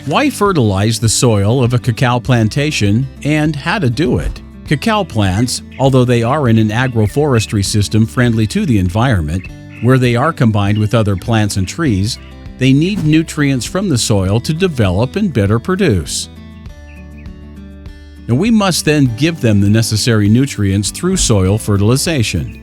Why fertilize the soil of a cacao plantation and how to do it? Cacao plants, although they are in an agroforestry system friendly to the environment, where they are combined with other plants and trees, they need nutrients from the soil to develop and better produce. Now we must then give them the necessary nutrients through soil fertilization.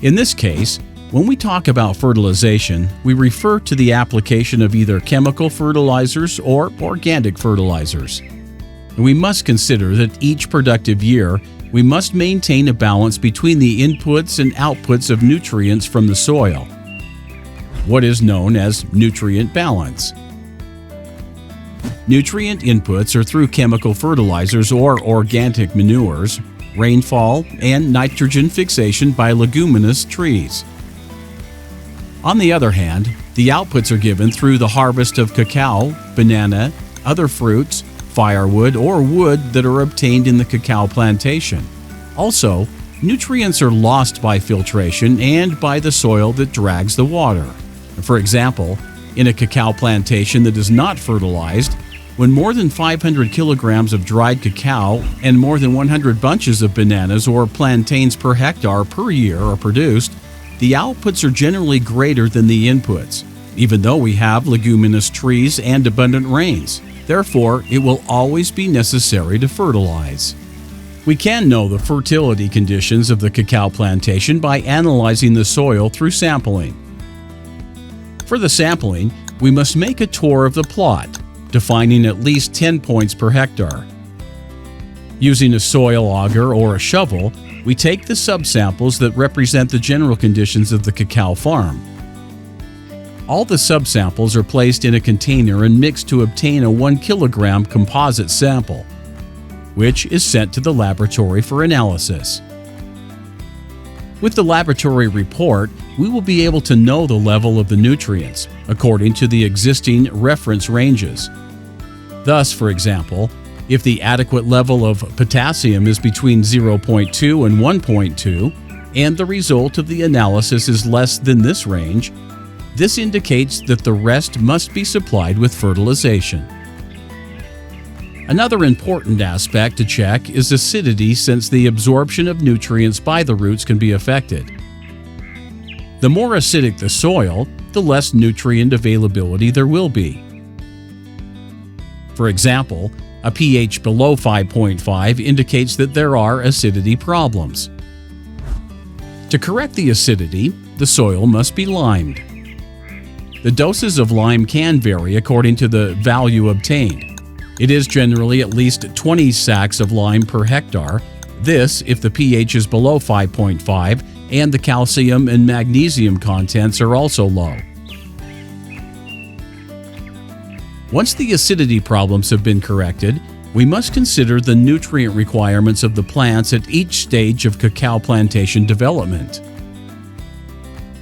In this case, when we talk about fertilization, we refer to the application of either chemical fertilizers or organic fertilizers. And we must consider that each productive year, we must maintain a balance between the inputs and outputs of nutrients from the soil, what is known as nutrient balance. Nutrient inputs are through chemical fertilizers or organic manures, rainfall, and nitrogen fixation by leguminous trees. On the other hand, the outputs are given through the harvest of cacao, banana, other fruits, firewood, or wood that are obtained in the cacao plantation. Also, nutrients are lost by filtration and by the soil that drags the water. For example, in a cacao plantation that is not fertilized, when more than 500 kilograms of dried cacao and more than 100 bunches of bananas or plantains per hectare per year are produced, the outputs are generally greater than the inputs, even though we have leguminous trees and abundant rains. Therefore, it will always be necessary to fertilize. We can know the fertility conditions of the cacao plantation by analyzing the soil through sampling. For the sampling, we must make a tour of the plot, defining at least 10 points per hectare. Using a soil auger or a shovel, we take the subsamples that represent the general conditions of the cacao farm. All the subsamples are placed in a container and mixed to obtain a 1 kilogram composite sample, which is sent to the laboratory for analysis. With the laboratory report, we will be able to know the level of the nutrients according to the existing reference ranges. Thus, for example, if the adequate level of potassium is between 0.2 and 1.2, and the result of the analysis is less than this range, this indicates that the rest must be supplied with fertilization. Another important aspect to check is acidity, since the absorption of nutrients by the roots can be affected. The more acidic the soil, the less nutrient availability there will be. For example, a pH below 5.5 indicates that there are acidity problems. To correct the acidity, the soil must be limed. The doses of lime can vary according to the value obtained. It is generally at least 20 sacks of lime per hectare, this if the pH is below 5.5 and the calcium and magnesium contents are also low. Once the acidity problems have been corrected, we must consider the nutrient requirements of the plants at each stage of cacao plantation development.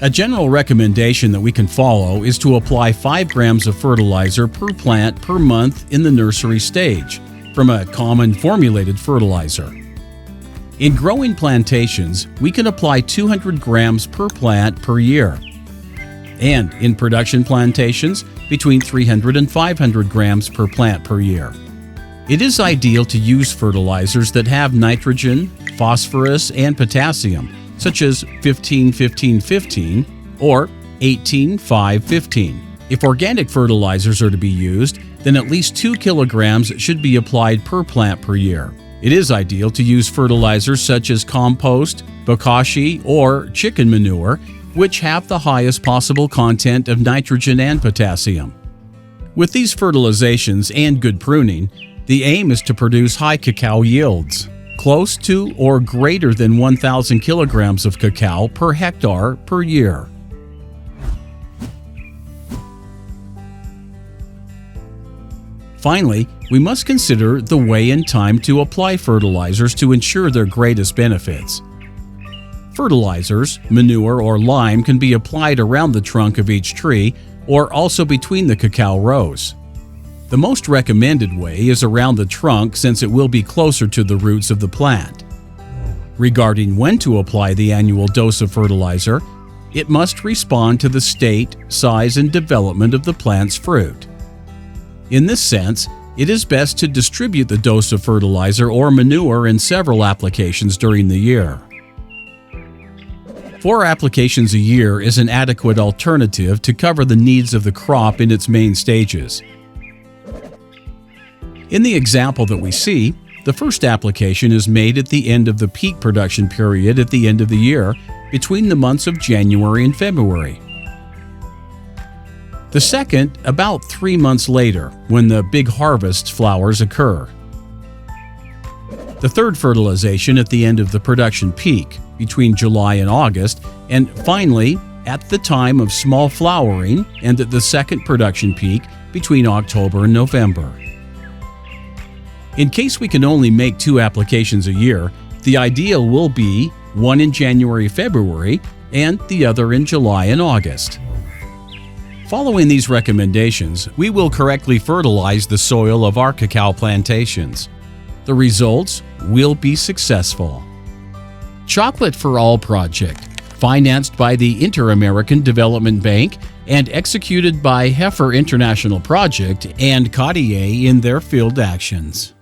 A general recommendation that we can follow is to apply 5 grams of fertilizer per plant per month in the nursery stage, from a common formulated fertilizer. In growing plantations, we can apply 200 grams per plant per year, and in production plantations, between 300 and 500 grams per plant per year. It is ideal to use fertilizers that have nitrogen, phosphorus, and potassium, such as 15-15-15 or 18-5-15. If organic fertilizers are to be used, then at least 2 kilograms should be applied per plant per year. It is ideal to use fertilizers such as compost, bokashi, or chicken manure, which have the highest possible content of nitrogen and potassium. With these fertilizations and good pruning, the aim is to produce high cacao yields, close to or greater than 1,000 kilograms of cacao per hectare per year. Finally, we must consider the way and time to apply fertilizers to ensure their greatest benefits. Fertilizers, manure, or lime can be applied around the trunk of each tree or also between the cacao rows. The most recommended way is around the trunk, since it will be closer to the roots of the plant. Regarding when to apply the annual dose of fertilizer, it must respond to the state, size, and development of the plant's fruit. In this sense, it is best to distribute the dose of fertilizer or manure in several applications during the year. 4 applications a year is an adequate alternative to cover the needs of the crop in its main stages. In the example that we see, the first application is made at the end of the peak production period at the end of the year, between the months of January and February. The second, about 3 months later, when the big harvest flowers occur. The third fertilization at the end of the production peak, between July and August, and finally, at the time of small flowering and at the second production peak, between October and November. In case we can only make 2 applications a year, the ideal will be one in January-February and the other in July and August. Following these recommendations, we will correctly fertilize the soil of our cacao plantations. The results will be successful. Chocolate for All project, financed by the Inter-American Development Bank and executed by Heifer International Project and Cartier in their field actions.